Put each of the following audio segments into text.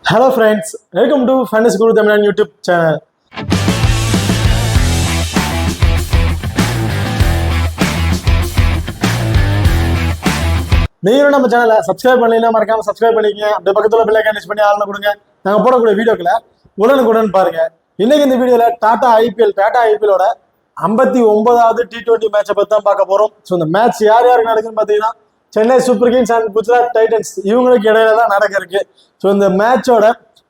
Hello friends, welcome to Fantasy Guru Tamil YouTube channel. நீங்களும் நம்ம சேனலை சப்ஸ்கிரைப் பண்ணலைன்னா மறக்காம சப்ஸ்கிரைப் பண்ணிக்கங்க. அப்படியே பக்கத்துல பெல் ஐகான் பிரஸ் பண்ணி ஆல்ல கொடுங்க. நாங்க போடக்கூடிய வீடியோக்களை உடனுக்குடன் பாருங்க. இன்னைக்கு இந்த வீடியோல டாடா ஐபிஎலோட 59வது T20 மேட்சை பத்தி தான் பார்க்க போறோம். ஸோ இந்த மேட்ச் யார் யாருக்கு நடக்குதுன்னு பார்த்தீங்கன்னா Chennai super Kings and Gujarat Titans இவங்களுக்கு இடையில தான் நடக்க இருக்கு. ஸோ இந்த மேட்சோட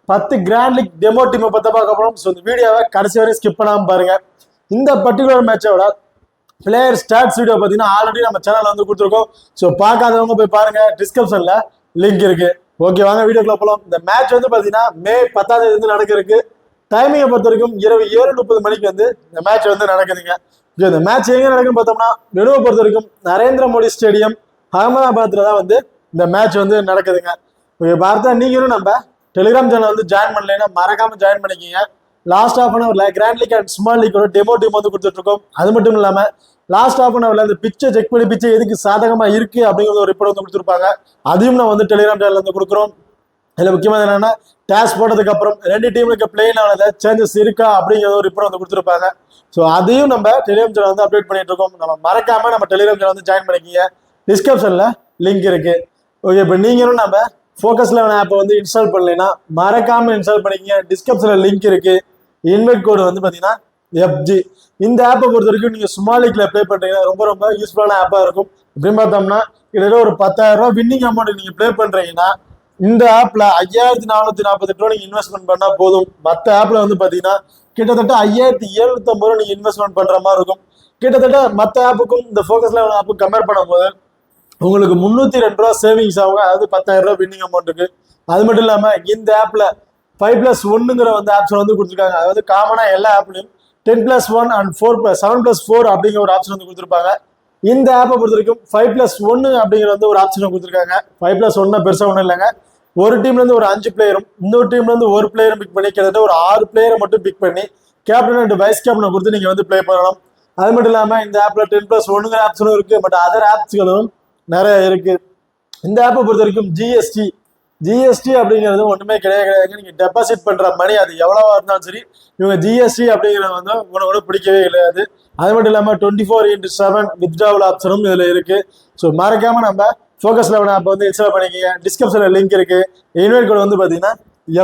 10 கிராண்ட் லீக் டெமோ டீமை பற்றி பார்க்க போறோம். ஸோ இந்த வீடியோவை கடைசி வரை ஸ்கிப் பண்ணாமல் பாருங்க. இந்த பர்டிகுலர் மேட்சோட பிளேயர் ஸ்டாட்ஸ் வீடியோ பார்த்தீங்கன்னா ஆல்ரெடி நம்ம சேனல் வந்து கொடுத்துருக்கோம். ஸோ பார்க்காதவங்க போய் பாருங்க, டிஸ்கிரிப்ஷன்ல லிங்க் இருக்கு. ஓகே, வாங்க வீடியோக்குள்ள போகலாம். இந்த மேட்ச் வந்து பார்த்தீங்கன்னா மே 10ஆம் தேதி வந்து நடக்க இருக்கு. டைமிங்கை பொறுத்த வரைக்கும் இரவு 7:30 மணிக்கு வந்து இந்த மேட்ச் வந்து நடக்குதுங்க. இந்த மேட்ச் எங்க நடக்குன்னு பார்த்தோம்னா வெனுவை பொறுத்த வரைக்கும் நரேந்திர மோடி ஸ்டேடியம் அகமதாபாத்ல தான் வந்து இந்த மேட்ச் வந்து நடக்குதுங்க. ஓகே, பார்த்தா நீங்களும் நம்ம டெலிகிராம் சேனல் வந்து ஜாயின் பண்ணலைன்னா மறக்காம ஜாயின் பண்ணிக்கிங்க. Last half an hour grand league and small லீக்கோட டெமோ டீம் வந்து கொடுத்துட்டு இருக்கோம். அது மட்டும் இல்லாம லாஸ்ட் ஹாஃப் அன் அவர்ல அந்த பிச்சை செக் பண்ணி பிச்சை எதுக்கு சாதகமா இருக்கு அப்படிங்கிற ஒரு ரிப்போர்ட் வந்து கொடுத்துருப்பாங்க. அதையும் நான் வந்து டெலிகிராம் சேனல் வந்து கொடுக்குறோம். இதுல முக்கியமாக என்னன்னா டாஸ் போட்டதுக்கு அப்புறம் ரெண்டு டீமுக்கு பிளேன் சேஞ்சஸ் இருக்கா அப்படிங்கிற ஒரு ரிப்போர்ட் வந்து கொடுத்துருப்பாங்க. ஸோ அதையும் நம்ம டெலிகிராம் சேனல் வந்து அப்டேட் பண்ணிட்டு இருக்கோம். நம்ம மறக்காம நம்ம டெலிகிராம் சேனல் வந்து ஜாயின் பண்ணிக்கிங்க. டிஸ்கிரிப்ஷன்ல லிங்க் இருக்கு. ஓகே, இப்போ நீங்களும் நம்ம ஃபோக்கஸ் 11 ஆப்பை வந்து இன்ஸ்டால் பண்ணலைன்னா மறக்காம இன்ஸ்டால் பண்ணிக்கிங்க. டிஸ்கிரிப்ஷன்ல லிங்க் இருக்கு. இன்வைட் கோடு வந்து பார்த்தீங்கன்னா FG. இந்த ஆப்பை பொறுத்த வரைக்கும் நீங்கள் ஸ்மால் லீக்ல ப்ளே பண்ணுறீங்கன்னா ரொம்ப ரொம்ப யூஸ்ஃபுல்லான ஆப்பாக இருக்கும். இப்படின்னு பார்த்தோம்னா கிட்டத்தட்ட ஒரு 10,000 ரூபா வின்னிங் அமௌண்ட் நீங்கள் ப்ளே பண்ணுறீங்கன்னா இந்த ஆப்ல 5448 ரூபா நீங்க இன்வெஸ்ட்மெண்ட் பண்ணா போதும். மற்ற ஆப்ல வந்து பாத்தீங்கன்னா கிட்டத்தட்ட 5750 ரூபா நீங்க இன்வெஸ்ட்மெண்ட் பண்ற மாதிரி இருக்கும். கிட்டத்தட்ட மற்ற ஆப்புக்கும் இந்த ஃபோக்கஸ் 11 ஆப்புக்கும் கம்பேர் பண்ணும்போது உங்களுக்கு 302 ரூபா சேவிங்ஸ் ஆகும். அதாவது 10,000 ரூபா வின்னிங் அமௌண்ட்டுக்கு. அது மட்டும் இல்லாம இந்த ஆப்ல 5+1ங்கிற வந்து ஆப்ஷன் வந்து கொடுத்துருக்காங்க. அதாவது காமனா எல்லா ஆப்லயும் 10+1 அண்ட் 7+4 அப்படிங்கிற ஒரு ஆப்ஷன் வந்து கொடுத்துருப்பாங்க. இந்த ஆப்பை பொறுத்த வரைக்கும் 5+1 அப்படிங்கிற வந்து ஒரு ஆப்ஷனை கொடுத்துருக்காங்க. 5+1 பெருசா ஒன்றும் இல்லைங்க. ஒரு டீம்ல இருந்து ஒரு 5 பிளேயரும் இன்னொரு டீம்ல இருந்து ஒரு பிளேயரும் பிக் பண்ணி கிட்டத்தட்ட ஒரு 6 பிளேயரை மட்டும் பிக் பண்ணி கேப்டன் அண்ட் வைஸ் கேப்டனை கொடுத்து நீங்க வந்து பிளே பண்ணலாம். அது மட்டும் இல்லாம இந்த ஆப்ல 10+1ங்கிற ஆப்ஷனும் இருக்கு. பட் அதர் ஆப்ஸ்களும் நிறைய இருக்கு. இந்த ஆப்பை பொறுத்த வரைக்கும் ஜிஎஸ்டி அப்படிங்கிறது ஒண்ணுமே கிடையாது. நீங்க டெபாசிட் பண்ற மணி அது எவ்வளவா இருந்தாலும் சரி, இவங்க ஜிஎஸ்டி அப்படிங்கிறது வந்து உனக்கு பிடிக்கவே கிடையாது. அது மட்டும் இல்லாமல் 24/7 வித்ட்ராவல் ஆப்ஷனும் இதில் இருக்கு. ஸோ மறக்காம நம்ம ஃபோக்கஸ் 11 ஆப் வந்து இன்ஸ்டால் பண்ணிக்கிங்க. டிஸ்கிரிப்ஷன்ல லிங்க் இருக்கு. இன்வைட் கோட் வந்து பார்த்தீங்கன்னா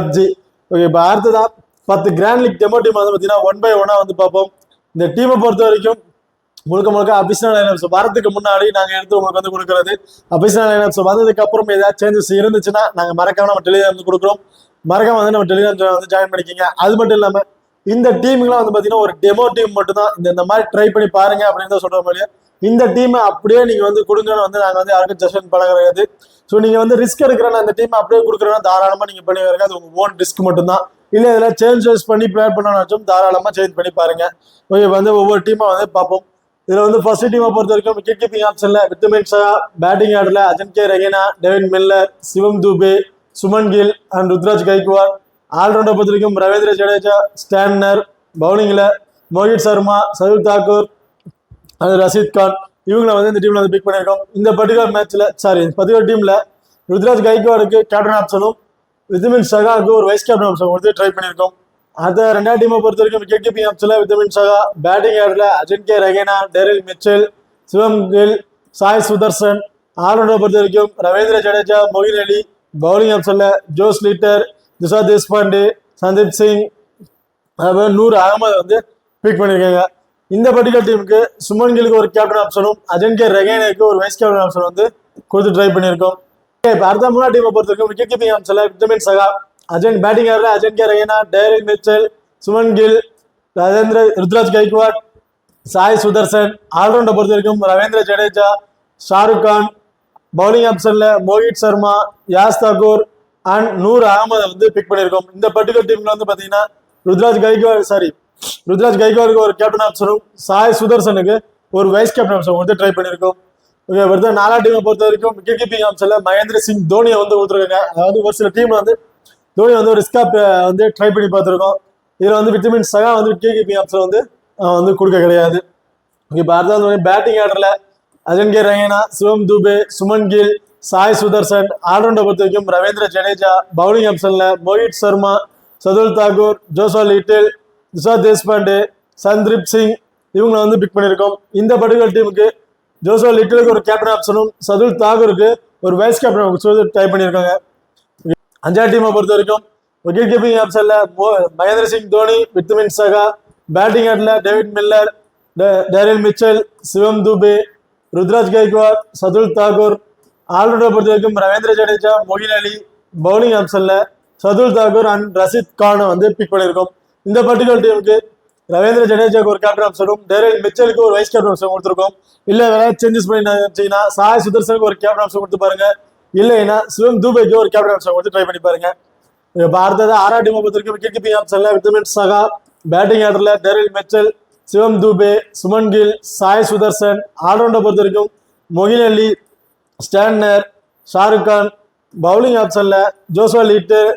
FG. ஓகே, இப்போ அடுத்ததா 10 கிராண்ட் லீக் டெமோ டீம் வந்து பார்த்தீங்கன்னா 1 by 1 வந்து பார்ப்போம். இந்த டீமை பொறுத்த வரைக்கும் முழுக்க அபிஷனல் லைனப்ஸ் வரதுக்கு முன்னாடி நாங்கள் எடுத்து உங்களுக்கு வந்து கொடுக்குறது. அபிஷனல் லைனப்ஸ் வந்ததுக்கு அப்புறம் ஏதாவது சேஞ்சஸ் இருந்துச்சுன்னா நாங்கள் மறக்காம நம்ம டெலிகிராம் வந்து கொடுக்குறோம். மறக்காம வந்து நம்ம டெலிகிராம் வந்து ஜாயின் பண்ணிக்கிங்க. அது மட்டும் இல்லாமல் இந்த டீமுக்குலாம் வந்து பார்த்தீங்கன்னா ஒரு டெமோ டீம் மட்டும் தான் இந்த மாதிரி ட்ரை பண்ணி பாருங்க அப்படின்னு தான் சொல்ற மாதிரியே இந்த டீமை அப்படியே நீங்க வந்து கொடுங்கன்னு வந்து நாங்கள் வந்து யாருக்கும் ஜஸ்ட் பண்ண கிடையாது. ஸோ நீங்க வந்து ரிஸ்க் எடுக்கிறேன்னா அந்த டீமை அப்படியே கொடுக்குறேன்னா தாராளமா நீங்க பண்ணி வருங்க. அது உங்க ஓன் ரிஸ்க் மட்டும் தான். இல்லை இதில் சேஞ்சஸ் பண்ணி பிளே பண்ணணும் தாராளமா சேஞ்ச் பண்ணி பாருங்க. ஓகே, வந்து ஒவ்வொரு டீமா வந்து பார்ப்போம். இதுல வந்து ஃபர்ஸ்ட் டீமை பொறுத்த வரைக்கும் விக்கெட் கீப்பிங் ஆப்ஷன்ல வித்தமின் ஷா, பேட்டிங் ஆர்டர்ல Ajinkya Rahane, David Miller, Shivam Dube, Shubman Gill and Ruturaj Gaikwad. Allrounder பொறுத்த வரைக்கும் ரவீந்திர ஜடேஜா, ஸ்டான்னர், பவுலிங்ல மோஹித் சர்மா, சதுல் தாக்கூர் அது ரஷீத் கான் இவங்களை வந்து இந்த டீம்ல வந்து பிக் பண்ணியிருக்கோம். இந்த பர்டிகுலர் டீம்ல ருத்ராஜ் கைக்வாடுக்கு கேப்டன் ஆப்ஷனும் வித்தமின் ஷகாவுக்கு ஒரு வைஸ் கேப்டன் ஆப்ஷன் வந்து ட்ரை பண்ணியிருக்கோம். அதை ரெண்டாவது டீமை பொறுத்த வரைக்கும் விக்கெட் கீப்பிங் ஆப்ஷன்ல வித்தமின் ஷகா, பேட்டிங் ஆர்டர்ல அஜன்கே ரஹேனா, டெரில் மிச்சல், சிவம் கில், சாய் சுதர்சன். ஆல்ரவுண்டர் பொறுத்த வரைக்கும் ரவீந்திர ஜடேஜா, மொயின் அலி. பவுலிங் ஆப்ஷன்ல ஜோஸ் லீட்டர், திஷா தேஷ்பாண்டே, சந்தீப் சிங், நூர் அகமது வந்து பிக் பண்ணியிருக்காங்க. இந்த பர்டிகுலர் டீமுக்கு சுமன் கிலுக்கு ஒரு கேப்டன் ஆப்ஷனும் அஜன்கே ரஹேனாக்கு ஒரு வைஸ் கேப்டன் ஆப்ஷன் வந்து கொடுத்து ட்ரை பண்ணியிருக்கோம். இப்போ அடுத்த மூணாவது டீமை பொறுத்த வரைக்கும் விக்கெட் கீப்பிங் ஆப்ஷன்ல வித்தமின் ஷகா, பேட்டிங் ஆர்டர்ல Ajinkya Rahane, Daryl Mitchell, Shubman Gill, Ruturaj Gaikwad, Sai Sudharsan. Allrounder பொறுத்த வரைக்கும் ரவீந்திர ஜடேஜா, ஷாருக் கான். பவுலிங் ஆப்ஷன்ல மோஹித் சர்மா, யாஸ் தாக்கூர் அண்ட் நூர் அகமது வந்து பிக் பண்ணியிருக்கோம். இந்த பர்டிகுலர் டீம்ல வந்து பாத்தீங்கன்னா ருத்ராஜ் கைக்வாடுக்கு ஒரு கேப்டன் ஆப்ஷனும் சாய் சுதர்சனுக்கு ஒரு வைஸ் கேப்டன் ஆப்ஷன் வந்து ட்ரை பண்ணியிருக்கோம். ஓகே, அடுத்த நாலாவது டீமை பொறுத்த வரைக்கும் விக்கெட் கீப்பிங் ஆப்ஷன்ல மகேந்திர சிங் தோனியை வந்து கொடுத்துருக்காங்க. அதாவது ஒரு சில டீம்ல வந்து தோனி வந்து ஒரு ரிஸ்கா வந்து ட்ரை பண்ணி பார்த்துருக்கோம். இதுல வந்து வித்தமின் ஷகா வந்து விக்கெட் கீப்பிங் ஆப்ஷன் வந்து கொடுக்க கிடையாது. ஓகே, இப்போ அடுத்த பேட்டிங் ஆர்டர்ல அஜன்கே ரஹேனா, சிவம் துபே, சுமன் கில், சாய் சுதர்சன். ஆல்ரவுண்டை பொறுத்த வரைக்கும் ரவீந்திர ஜடேஜா. பவுலிங் ஆப்ஷன்ல மோஹித் சர்மா, சதுல் தாக்கூர், ஜோஷுவா லிட்டில், துஷா தேஷ்பாண்டே, சந்தீப் சிங் இவங்களை வந்து பிக் பண்ணியிருக்கோம். இந்த பர்டிகுலர் டீமுக்கு ஜோஷுவா லிட்டிலுக்கு ஒரு கேப்டன் ஆப்ஷனும் சதுல் தாக்கூருக்கு ஒரு வைஸ் கேப்டன் ட்ரை பண்ணியிருக்காங்க. அஞ்சாவது டீமை பொறுத்த வரைக்கும் விக்கெட் கீப்பிங் ஆப்ஷன்ல மகேந்திர சிங் தோனி, வித்தமின் சகா. பேட்டிங் ஆட்ல David Miller, Daryl Mitchell, Shivam Dube, Ruturaj Gaikwad, Shardul Thakur. ஆல்ரவுண்டரை பொறுத்த வரைக்கும் ரவீந்திர ஜடேஜா, மொயின் அலி. பவுலிங் ஆப்ஷன்ல சதுல் தாக்கூர் அண்ட் ரஷித் கானை வந்து பிக் பண்ணியிருக்கோம். இந்த பர்டிகுலர் டீமுக்கு ரவீந்திர ஜடேஜாக்கு ஒரு கேப்டன் ஆப்ஷனும் டேரில் மிச்சலுக்கு ஒரு வைஸ் கேப்டன் ஆப்ஷன் கொடுத்துருக்கோம். இல்லை வேற சேஞ்சஸ் பண்ணிங்கன்னா சாய் சுதர்சனுக்கு ஒரு கேப்டன் ஆப்ஷன் கொடுத்து பாருங்க. இல்லைன்னா சிவம் துபேக்கு ஒரு கேப்டன் ஆப்ஷன் கொடுத்து ட்ரை பண்ணி பாருங்க. இப்போ அடுத்தது ஆறாம் டீமை பொறுத்த வரைக்கும் விக்கெட் கீப்பிங் ஆப்ஷன்ல வித்தமின் சகா. பேட்டிங் ஆர்டர்ல டேரில் மிச்சல், சிவம் துபே, சுமன் கில், சாய் சுதர்சன். ஆல்ரவுண்டை பொறுத்த வரைக்கும் மொயின் அலி, ஸ்டான்னர், ஷாருக் கான். பவுலிங் ஆப்ஷன்ல Joshua Little,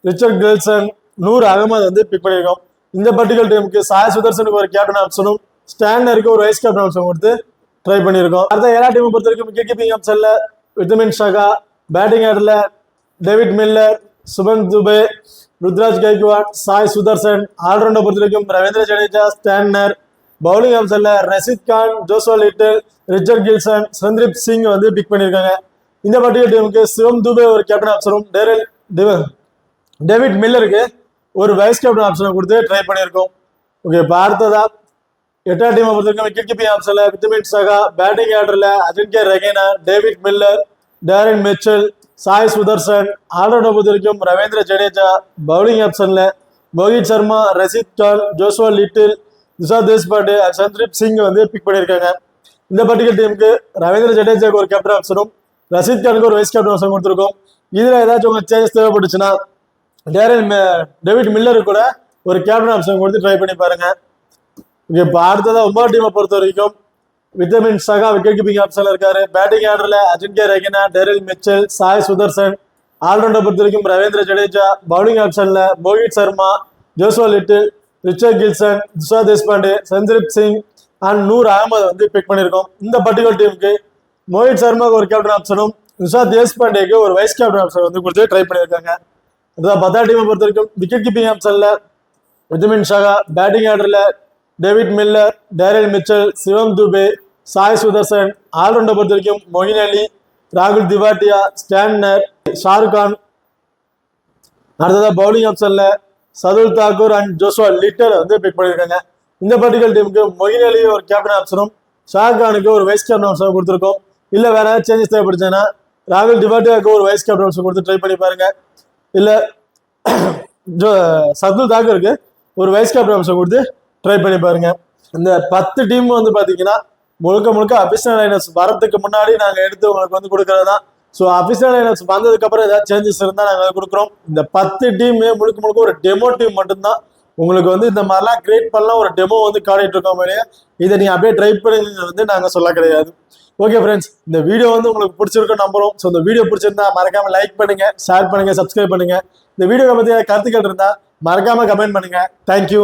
Richard Gleeson, Noor Ahmad வந்து பிக் பண்ணியிருக்கோம். இந்த பர்டிகுலர் டீமுக்கு சாய் சுதர்சனுக்கு ஒரு கேப்டன் ஆப்ஷனும் ஸ்டாண்டருக்கு ஒரு வைஸ் கேப்டன் ஆப்ஷன் கொடுத்து ட்ரை பண்ணியிருக்கோம். அடுத்த ஏழாம் டீமை பொறுத்த வரைக்கும் விக்கெட் கீப்பிங் ஆப்ஷன்ல வித்தமின் சகா. பேட்டிங் ஆர்டர்ல டேவிட் மில்லர், சுமன் துபே, ருத்ராஜ் கைக்வாட், சாய் சுதர்சன். ஆல்ரவுண்டை பொறுத்த வரைக்கும் ரவீந்திர ஜடேஜா, ஸ்டான்னர். பவுலிங் ஆப்ஷன்ல Rashid Khan, Joshua Little, Richard Gleeson, Sandeep Singh வந்து பிக் பண்ணியிருக்காங்க. இந்த பர்டிகுலர் டீமுக்கு சிவம் துபே ஒரு கேப்டன் ஆப்ஷனும் டேவிட் மில்லருக்கு ஒரு வைஸ் கேப்டன் ஆப்ஷனை கொடுத்து ட்ரை பண்ணியிருக்கோம். ஓகே, இப்போ அடுத்ததா எட்டாம் டீமை பொறுத்த வரைக்கும் விக்கெட் கீப்பிங் ஆப்ஷன்ல வித்தமின் சகா. பேட்டிங் ஆர்டர்ல Ajinkya Rahane, David Miller, Daryl Mitchell, Sai Sudharsan. ஆல்ரவுண்டை பொறுத்த வரைக்கும் ரவீந்திர ஜடேஜா. பவுலிங் ஆப்ஷன்ல மோஹித் சர்மா, ரஷித் கான், ஜோஷுவா லிட்டில், துஷா தேஷ்பாண்டே, சந்தீப் சிங் வந்து பிக் பண்ணியிருக்காங்க. இந்த பர்டிகுலர் டீமுக்கு ரவீந்திர ஜடேஜாக்கு ஒரு கேப்டன் ஆப்ஷனும் ரஷித் கானுக்கு ஒரு வைஸ் கேப்டன் ஆப்ஷன் கொடுத்துருக்கோம். இதுல ஏதாச்சும் உங்களுக்கு சேஞ்சஸ் தேவைப்பட்டுச்சுன்னா டேவிட் மில்லருக்கு கூட ஒரு கேப்டன் ஆப்ஷன் கொடுத்து ட்ரை பண்ணி பாருங்க. இப்போ அடுத்ததா 9 டீமை பொறுத்த வரைக்கும் வித்தமின் சகா விக்கெட் கீப்பிங் ஆப்ஷன்ல இருக்காரு. பேட்டிங் ஆர்டர்ல அஜின்கே ரஹேனா, டேரில் மிச்சல், சாய் சுதர்சன். ஆல்ரவுண்டை பொறுத்த வரைக்கும் ரவீந்திர ஜடேஜா. பவுலிங் ஆப்ஷன்ல Mohit Sharma, Joshua Little, Richard Gleeson, Tushar Deshpande, Sandeep Singh and Noor Ahmad வந்து பிக் பண்ணியிருக்கோம். இந்த பர்டிகுலர் டீமுக்கு மோஹித் சர்மாவுக்கு ஒரு கேப்டன் ஆப்ஷனும் துஷா தேஷ்பாண்டேக்கு ஒரு வைஸ் கேப்டன் ஆப்ஷன் வந்து கொடுத்து ட்ரை பண்ணியிருக்காங்க. அதான் 10 டீமை பொறுத்த வரைக்கும் விக்கெட் கீப்பிங் ஆப்ஷன்ல வித்தமின் சகா. பேட்டிங் ஆர்டர்ல David Miller, Daryl Mitchell, Shivam Dube, Sai Sudharsan. ஆல்ரவுண்டை பொறுத்த வரைக்கும் மொயின் அலி, ராகுல் திவாட்டியா, ஸ்டான்னர், ஷாருக் கான். அடுத்ததா பவுலிங் ஆப்ஷன்ல Shardul Thakur and Joshua little வந்து பிக் பண்ணியிருக்காங்க. இந்த பர்டிகுலர் டீமுக்கு மொயின் அலி ஒரு கேப்டன் ஆப்ஷனும் ஷாருக் கானுக்கு ஒரு வைஸ் கேப்டன் ஆப்ஷன் கொடுத்துருக்கோம். இல்லை வேற சேஞ்சஸ் தேவைப்படுச்சுன்னா ராகுல் திவாட்டியாவுக்கு ஒரு வைஸ் கேப்டன் ஆப்ஷன் கொடுத்து ட்ரை பண்ணி பாருங்க. இல்லை சதுல் தாக்கூருக்கு ஒரு வைஸ் கேப்டன் ஆப்ஷன் கொடுத்து ட்ரை பண்ணி பாருங்க. இந்த 10 டீம் வந்து பாத்தீங்கன்னா முழுக்க அபிஷனல் லைனர்ஸ் வரதுக்கு முன்னாடி நாங்க எடுத்து உங்களுக்கு வந்து கொடுக்கறது தான். ஸோ அபிஷனல் லைனர்ஸ் வந்ததுக்கு அப்புறம் ஏதாவது சேஞ்சஸ் இருந்தா நாங்க கொடுக்குறோம். இந்த 10 டீம் முழுக்க ஒரு டெமோ டீம் மட்டும்தான். உங்களுக்கு வந்து இந்த மாதிரிலாம் கிரியேட் பண்ணலாம் ஒரு டெமோ வந்து காட்டிட்டு இருக்கோம். இதை நீங்க அப்படியே ட்ரை பண்ணி வந்து நாங்க சொல்ல கிடையாது. ஓகே ஃப்ரெண்ட்ஸ், இந்த வீடியோ வந்து உங்களுக்கு பிடிச்சிருக்கும் நம்புறோம். ஸோ இந்த வீடியோ பிடிச்சிருந்தா மறக்காம லைக் பண்ணுங்க, ஷேர் பண்ணுங்க, சப்ஸ்கிரைப் பண்ணுங்க. இந்த வீடியோவை பத்தி கருத்துக்கள் இருந்தா மறக்காம கமெண்ட் பண்ணுங்க. தேங்க்யூ.